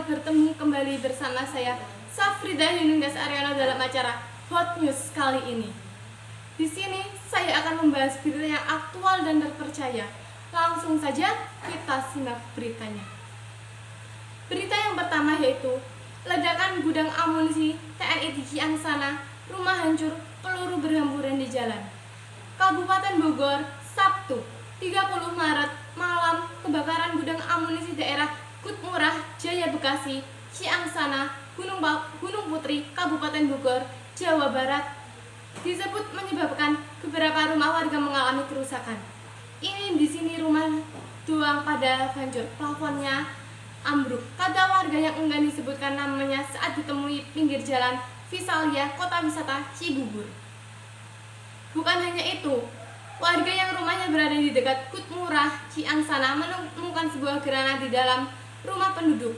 bertemu kembali bersama saya Safrida Yunindas Ariana dalam acara Hot News kali ini. Di sini saya akan membahas berita yang aktual dan terpercaya. Langsung saja kita simak beritanya. Berita yang pertama yaitu ledakan gudang amunisi TNI di Ciangsana, rumah hancur, peluru berhamburan di jalan. Kabupaten Bogor, Sabtu 30 Maret malam, kebakaran gudang amunisi daerah Kutmurah, Jaya Bekasi, Ciangsana, Gunung Putri, Kabupaten Bogor, Jawa Barat disebut menyebabkan beberapa rumah warga mengalami kerusakan. Ini di sini rumah doang pada hancur, plafonnya ambruk. Kata warga yang enggan disebutkan namanya saat ditemui pinggir jalan Visalia, Kota Wisata Cibubur. Bukan hanya itu, warga yang rumahnya berada di dekat Kutmurah, Ciangsana menemukan sebuah granat di dalam rumah penduduk.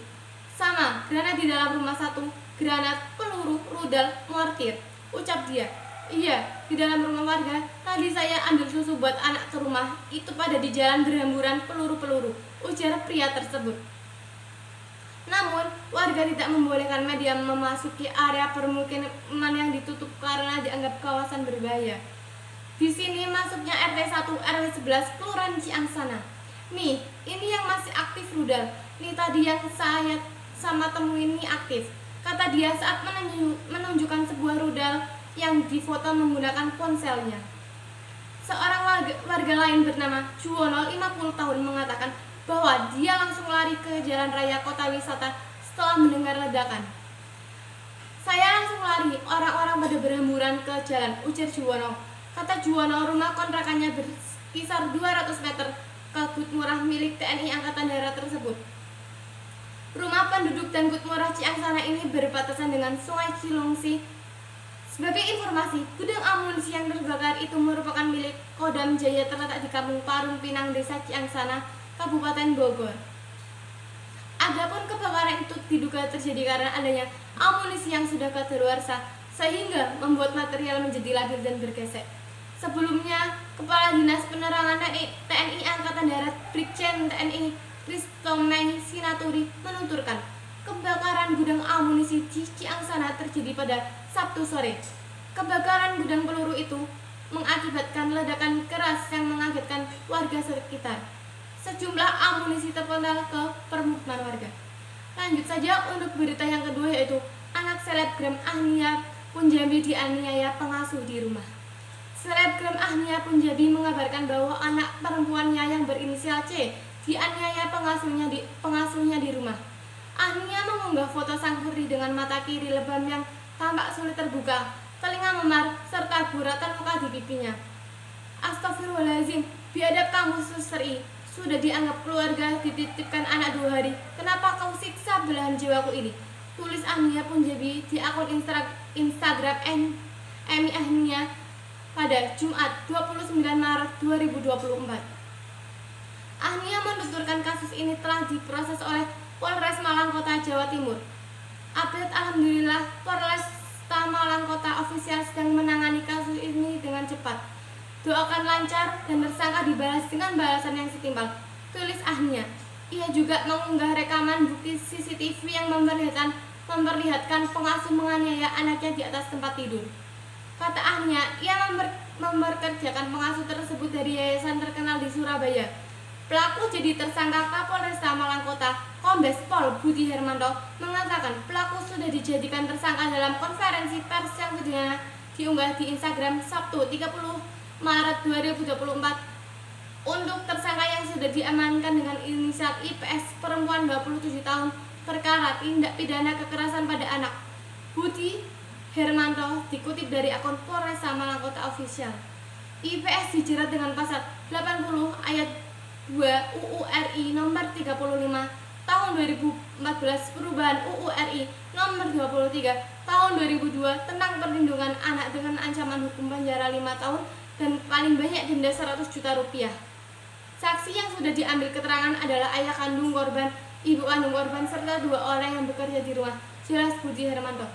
Sama, granat di dalam rumah satu, granat, peluru, rudal, mortir. Ucap dia, iya, di dalam rumah warga. Tadi saya ambil susu buat anak ke rumah, itu pada di jalan berhamburan peluru-peluru, ujar pria tersebut. Namun, warga tidak membolehkan media memasuki area permukiman yang ditutup karena dianggap kawasan berbahaya. Di sini masuknya RT 1 RW 11 Kelurahan Ciangsana. Nih, ini yang masih aktif rudal. Nih tadi yang saya sama temuin nih aktif. Kata dia saat menunjukkan sebuah rudal yang difoto menggunakan ponselnya. Seorang warga lain bernama Juwono 50 tahun mengatakan bahwa dia langsung lari ke jalan raya Kota Wisata setelah mendengar ledakan. Saya langsung lari, orang-orang pada berhamburan ke jalan, ujar Juwono. Kata Juwono, rumah kontrakannya berkisar 200 meter ke Kutmurah milik TNI Angkatan Darat tersebut. Rumah penduduk dan Kutmurah Ciangsana ini berbatasan dengan Sungai Cilengsi. Sebagai informasi, gudang amunisi yang terbakar itu merupakan milik Kodam Jaya terletak di Kampung Parung Pinang, Desa Ciangsana, Kabupaten Bogor. Adapun kebakaran itu diduga terjadi karena adanya amunisi yang sudah kadaluarsa sehingga membuat material menjadi labil dan bergesek. Sebelumnya, Kepala Dinas Penerangan TNI Angkatan Darat Brigjen TNI Kristomei Sinaturi menuturkan kebakaran gudang amunisi di Ciangsana terjadi pada Sabtu sore. Kebakaran gudang peluru itu mengakibatkan ledakan keras yang mengagetkan warga sekitar. Sejumlah amunisi terpental ke permukiman warga. Lanjut saja untuk berita yang kedua yaitu anak selebgram Ahnia Punjabi dianiaya pengasuh di rumah. Selebgram Ahnia Punjabi mengabarkan bahwa anak perempuannya yang berinisial C dianiaya pengasuhnya di rumah. Ahnia mengunggah foto sang putri dengan mata kiri lebam yang tampak sulit terbuka, telinga memar, serta guratan luka di pipinya. Astagfirullahaladzim, biadab kamu suster I. Sudah dianggap keluarga, dititipkan anak 2 hari. Kenapa kau siksa belahan jiwaku ini? Tulis Ahnia Punjabi di akun Instagram Emi Ahnia pada Jumat 29 Maret 2024. Ahnia menuturkan kasus ini telah diproses oleh Polres Malang Kota, Jawa Timur. Update alhamdulillah, Polresta Malang Kota ofisial sedang menangani kasus ini dengan cepat. Doakan lancar dan tersangka dibalas dengan balasan yang setimpal, tulis Ahnia. Ia juga mengunggah rekaman bukti CCTV yang memperlihatkan pengasuh menganiaya anaknya di atas tempat tidur. Kata Ahnia, ia memperkerjakan pengasuh tersebut dari yayasan terkenal di Surabaya. Pelaku jadi tersangka. Kapolresta Malang Kota, Kombes Pol Budi Hermanto mengatakan pelaku sudah dijadikan tersangka dalam konferensi pers yang sudah diunggah di Instagram Sabtu 30 Maret 2024. Untuk tersangka yang sudah diamankan dengan inisial IPS, perempuan 27 tahun, perkara tindak pidana kekerasan pada anak. Budi Hermanto dikutip dari akun Polresta Malang Kota official. IPS dijerat dengan pasal 80 ayat 2 UU RI nomor 35 tahun 2014 perubahan UU RI nomor 23 tahun 2002 tentang perlindungan anak dengan ancaman hukum penjara 5 tahun dan paling banyak denda 100 juta rupiah. Saksi yang sudah diambil keterangan adalah ayah kandung korban, ibu kandung korban, serta 2 orang yang bekerja di rumah, jelas Budi Hermanto.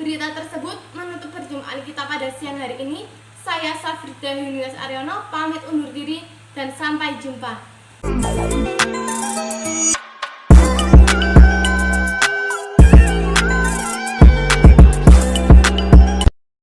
Berita tersebut menutup perjumpaan kita pada siang hari ini. Saya Safrida Yunindas Ariana pamit undur diri dan sampai jumpa.